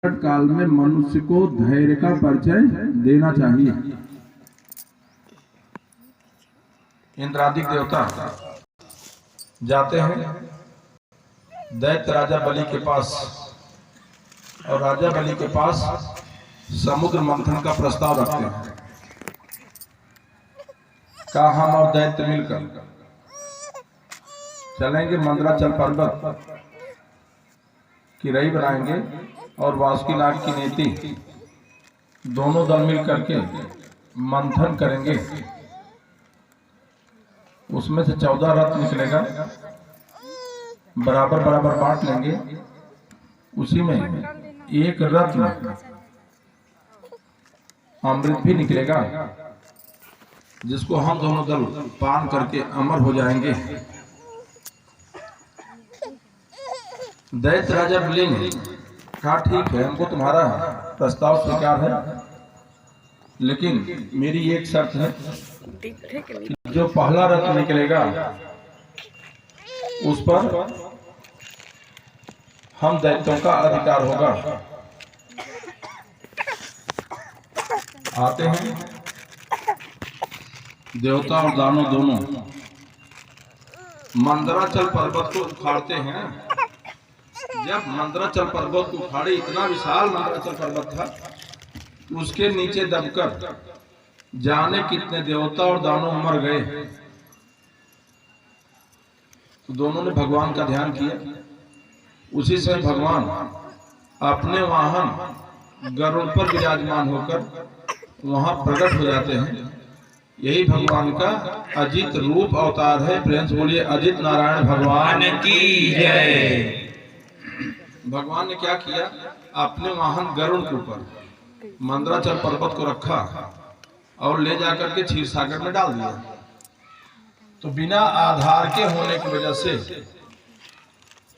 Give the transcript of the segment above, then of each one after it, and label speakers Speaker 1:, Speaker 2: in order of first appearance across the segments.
Speaker 1: संकट काल में मनुष्य को धैर्य का परिचय देना चाहिए। इंद्रादिक देवता जाते हैं दैत्य राजा बलि के पास और राजा बलि के पास समुद्र मंथन का प्रस्ताव रखते हैं। कहा हम और दैत्य मिलकर चलेंगे मंदराचल पर्वत की रई बनाएंगे और वासुकीनाग की नेति दोनों दल मिल करके मंथन करेंगे। उसमें से 14 रथ निकलेगा, बराबर बराबर बांट लेंगे। उसी में एक रथ में अमृत भी निकलेगा, जिसको हम दोनों दल पान करके अमर हो जाएंगे। दैत्य राजा बलि ने कहा ठीक है, हमको तुम्हारा प्रस्ताव स्वीकार है, लेकिन मेरी एक शर्त है कि जो पहला रथ निकलेगा उस पर हम दैत्यों का अधिकार होगा। आते हैं देवता और दानव दोनों मंदराचल पर्वत को उखाड़ते हैं। जब मंदराचल पर्वत को उखाड़े, इतना विशाल मंदराचल पर्वत था, उसके नीचे दबकर जाने कितने देवता और दानव मर गए। तो दोनों ने भगवान का ध्यान किया। उसी समय भगवान अपने वाहन गरुड़ पर विराजमान होकर वहां प्रकट हो जाते हैं। यही भगवान का अजित रूप अवतार है। प्रेम से बोलिए अजित नारायण भगवान की जय। भगवान ने क्या किया, अपने वाहन गरुड़ के ऊपर मंदराचल पर्वत को रखा और ले जाकर के क्षीर सागर में डाल दिया। तो बिना आधार के होने की वजह से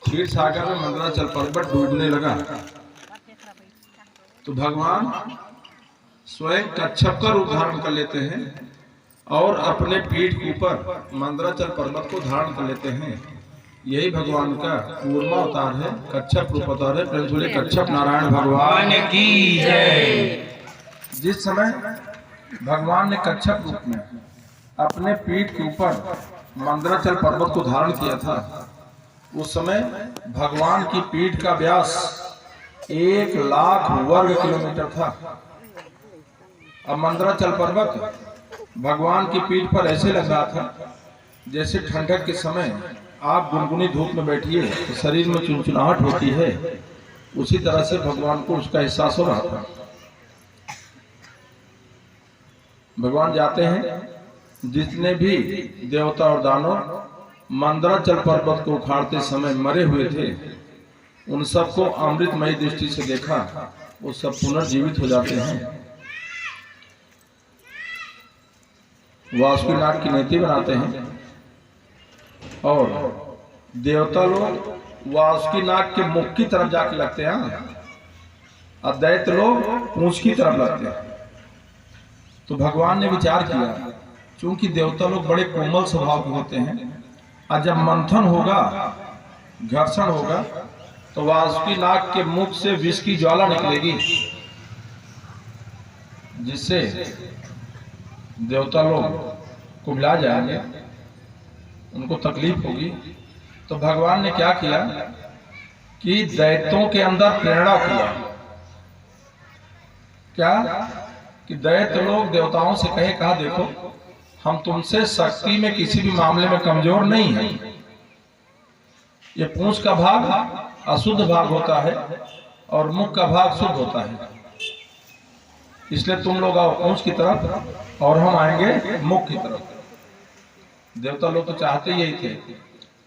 Speaker 1: क्षीर सागर में मंदराचल पर्वत डूबने लगा। तो भगवान स्वयं कच्छप का रूप धारण कर लेते हैं और अपने पीठ के ऊपर मंदराचल पर्वत को धारण कर लेते हैं। यही भगवान का कूर्मा अवतार है, कच्छप रूप अवतार है। प्रेम से कच्छप नारायण भगवान की जय। जिस समय भगवान ने कच्छप रूप में अपने पीठ के ऊपर मंदराचल पर्वत को धारण किया था, उस समय भगवान की पीठ का व्यास 1,00,000 वर्ग किलोमीटर था। अब मंदराचल पर्वत भगवान की पीठ पर ऐसे लग रहा था जैसे ठंडक के समय आप गुनगुनी धूप में बैठिए तो शरीर में चुनचुनाहट होती है। उसी तरह से भगवान को उसका एहसास हो रहा था। भगवान जाते हैं, जितने भी देवता और दानव मंदराचल पर्वत को उखाड़ते समय मरे हुए थे, उन सबको अमृतमयी दृष्टि से देखा, वो सब पुनर्जीवित हो जाते हैं। वासुकीनाग की नेति बनाते हैं और देवता लोग वासुकीनाग के मुख की तरफ जाके लगते हैं और दैत्य लोग पूंछ की तरफ लगते हैं। तो भगवान ने विचार किया, चूंकि देवता लोग बड़े कोमल स्वभाव के होते हैं और जब मंथन होगा, घर्षण होगा, तो वासुकीनाग के मुख से विष की ज्वाला निकलेगी, जिससे देवता लोग कुबला जाएंगे, उनको तकलीफ होगी। तो भगवान ने क्या किया कि दैत्यों के अंदर प्रेरणा किया। क्या कि दैत्य लोग देवताओं से कहा देखो, हम तुमसे शक्ति में किसी भी मामले में कमजोर नहीं है। ये पूंछ का भाग अशुद्ध भाग होता है और मुख का भाग शुद्ध होता है, इसलिए तुम लोग आओ पूंछ की तरफ और हम आएंगे मुख की तरफ। देवता लोग तो चाहते यही थे।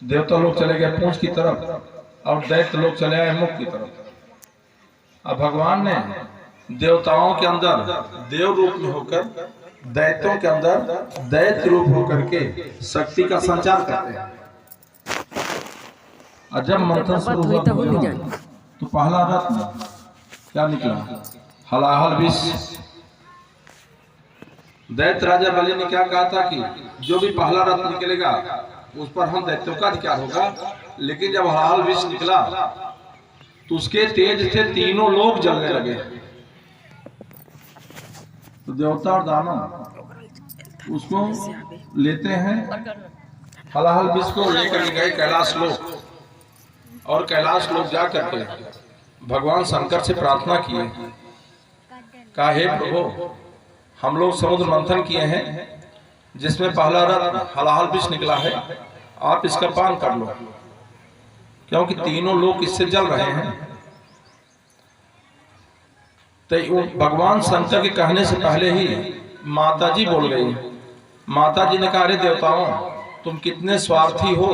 Speaker 1: देवता लोग चले गए पूंछ की तरफ और दैत्य लोग चले आए मुख की तरफ। अब भगवान ने देवताओं के अंदर देव रूप में होकर, दैत्यों के अंदर दैत्य रूप होकर के शक्ति का संचार करते हैं। और जब मंथन शुरू हुआ तो पहला रथ क्या निकला, हलाहल विष। दैत्य राजा बलि ने क्या कहा था कि जो भी पहला रथ निकलेगा उस पर हम दैत्यों का अधिकार होगा, लेकिन जब हलाहल विष निकला तो उसके तेज से तीनों लोग जलने लगे। तो देवता और दानव उसको लेते हैं, हलाहल विष को लेकर गए कैलाश लोक, और कैलाश लोक जा करके भगवान शंकर से प्रार्थना किए, कहा हे प्रभु, हम लोग समुद्र मंथन किए हैं जिसमें पहला रत्न हलाहल विष निकला है, आप इसका पान कर लो, क्योंकि तीनों लोग इससे जल रहे हैं। तो भगवान शंकर के कहने से पहले ही माता जी बोल गई। माता जी ने कहा, अरे देवताओं, तुम कितने स्वार्थी हो,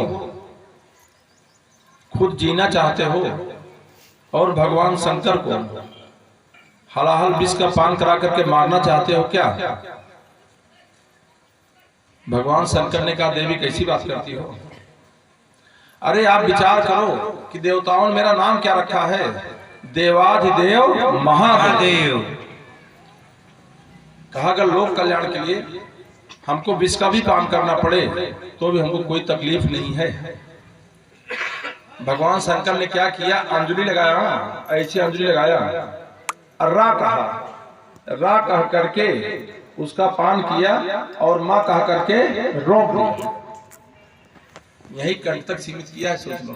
Speaker 1: खुद जीना चाहते हो और भगवान शंकर को हलाहल विष का पान करा करके मारना चाहते हो क्या? भगवान शंकर ने कहा, देवी कैसी बात करती हो? अरे आप विचार करो कि देवताओं ने मेरा नाम क्या रखा है, देवाधिदेव महादेव। कहा अगर लोक कल्याण के लिए हमको विष का भी पान करना पड़े तो भी हमको कोई तकलीफ नहीं है। भगवान शंकर ने क्या किया, अंजलि लगाया, ऐसी अंजलि लगाया, रा कह करके उसका पान किया और माँ कह करके रोक दिया। यही कंठ तक सीमित किया है, सोच लो।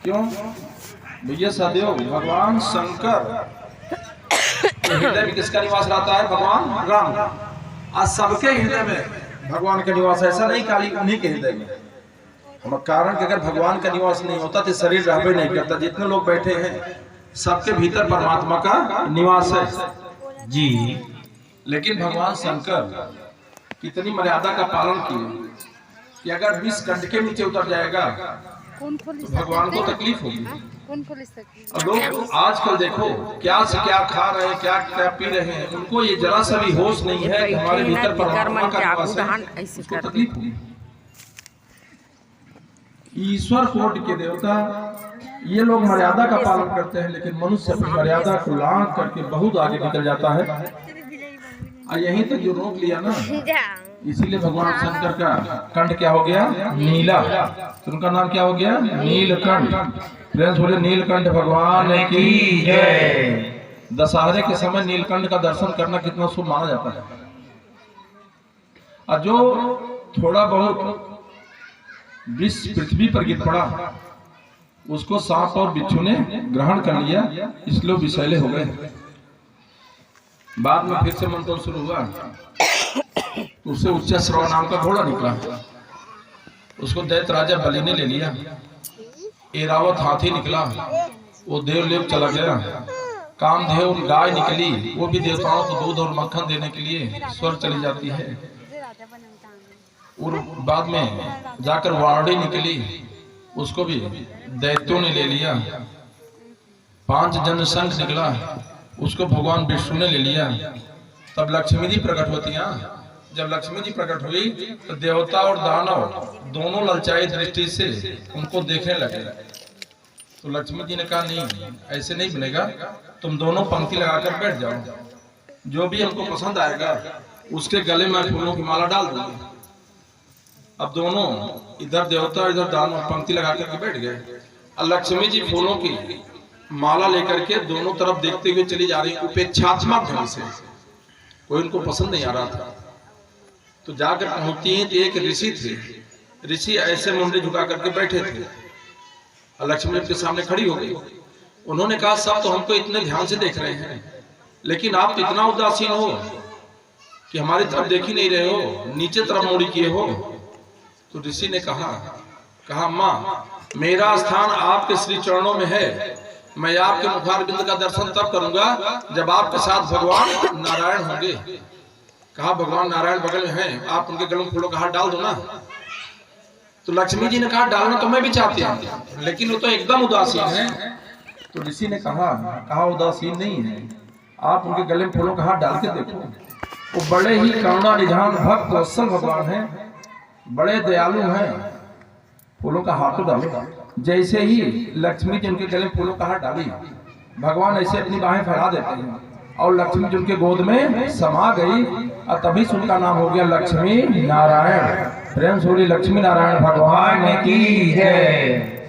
Speaker 1: क्यों भैया सदैव भगवान शंकर हृदय में किसका निवास रहता है? भगवान राम। आज सबके हृदय में भगवान का निवास, ऐसा नहीं खाली उन्हीं के हृदय में। हम कारण कि अगर भगवान का निवास नहीं होता तो शरीर रहबे नहीं करता। जितने लोग बैठे हैं सबके भीतर परमात्मा का निवास है जी। लेकिन भगवान शंकर कितनी मर्यादा का पालन किए कि अगर विष कंठ के नीचे उतर जाएगा तो भगवान को तकलीफ होगी। और लोग आजकल देखो क्या से क्या खा रहे हैं, क्या क्या पी रहे हैं, उनको ये जरा सा भी होश नहीं है कि हमारे भीतर परमात्मा का निवास है, उसको तकलीफ होगी। ईश्वर कोटि के देवता ये लोग मर्यादा का पालन करते हैं, लेकिन मनुष्य अपनी मर्यादा को लांघ करके बहुत आगे निकल जाता है। और यहीं तक जो रोक लिया ना, इसीलिए भगवान शंकर का कंठ क्या हो गया? नीला। तो उनका नाम क्या हो गया? नीलकंठ। फ्रेंड्स बोले नीलकंठ भगवान की जय। दशहरे के समय नीलकंठ का दर्शन करना कितना शुभ माना जाता है। और जो थोड़ा बहुत विष पृथ्वी पर गिर पड़ा उसको सांप और बिच्छू ने ग्रहण कर लिया, इसलिए विषैले हो गए। बाद में फिर से मंथन शुरू हुआ, उससे उच्च श्रवण नाम का घोड़ा निकला, उसको दैत्य राजा बलि ने ले लिया। एरावत हाथी निकला, वो देवलोक चला गया। कामधेव गाय निकली, वो भी देवताओं को दूध और मक्खन देने के लिए स्वर्ग चली जाती है। और बाद में जाकर वाणी निकली, उसको भी दैत्यों ने ले लिया। 5 जनशंख निकला, उसको भगवान विष्णु ने ले लिया। तब लक्ष्मी जी प्रकट होती हैं। जब लक्ष्मी जी प्रकट हुई तो देवता और दानव दोनों ललचाई दृष्टि से उनको देखने लगे। तो लक्ष्मी जी ने कहा, नहीं ऐसे नहीं बनेगा, तुम दोनों पंक्ति लगाकर बैठ जाओ, जो भी हमको पसंद आएगा उसके गले में फूलों की माला डाल दूंगी। अब दोनों इधर देवता इधर दानव पंक्ति लगा करके बैठ गए। और लक्ष्मी जी फूलों की माला लेकर के दोनों तरफ देखते हुए चली जा रही, उपेक्षात्मक ढंग से। कोई उनको पसंद नहीं आ रहा था। तो जाकर पहुंचती हैं कि एक ऋषि थे। ऋषि ऐसे मुंडे झुका करके बैठे थे और लक्ष्मी के सामने खड़ी हो गई। उन्होंने कहा, सब तो हमको इतने ध्यान से देख रहे हैं, लेकिन आप तो इतना उदासीन हो कि हमारी तरफ देख ही नहीं रहे हो, नीचे तरफ मुड़ी किए हो। तो ऋषि ने कहा माँ, मेरा स्थान आपके श्री चरणों में है। मैं आपके मुखारविंद का दर्शन तब करूंगा जब आपके साथ भगवान नारायण होंगे। कहा भगवान नारायण बगल में हैं, आप उनके गले में फूलों का हार डाल दो ना। तो लक्ष्मी जी ने कहा, डालना तो मैं भी चाहती हूँ, लेकिन वो तो एकदम उदासीन है। तो ऋषि ने कहा उदासीन नहीं है, आप उनके गले में फूलों का हार डाल के देखो। वो बड़े ही करुणा निधान भक्त वत्सल भगवान है, बड़े दयालु हैं, फूलों का हाथ तो डालो। जैसे ही लक्ष्मी जी उनके गले में फूलों का हाथ डाली, भगवान ऐसे अपनी बाहें फैला देते हैं और लक्ष्मी जी उनके गोद में समा गई। और तभी से उनका नाम हो गया लक्ष्मी नारायण। प्रेम से बोलिए लक्ष्मी नारायण भगवान की जय।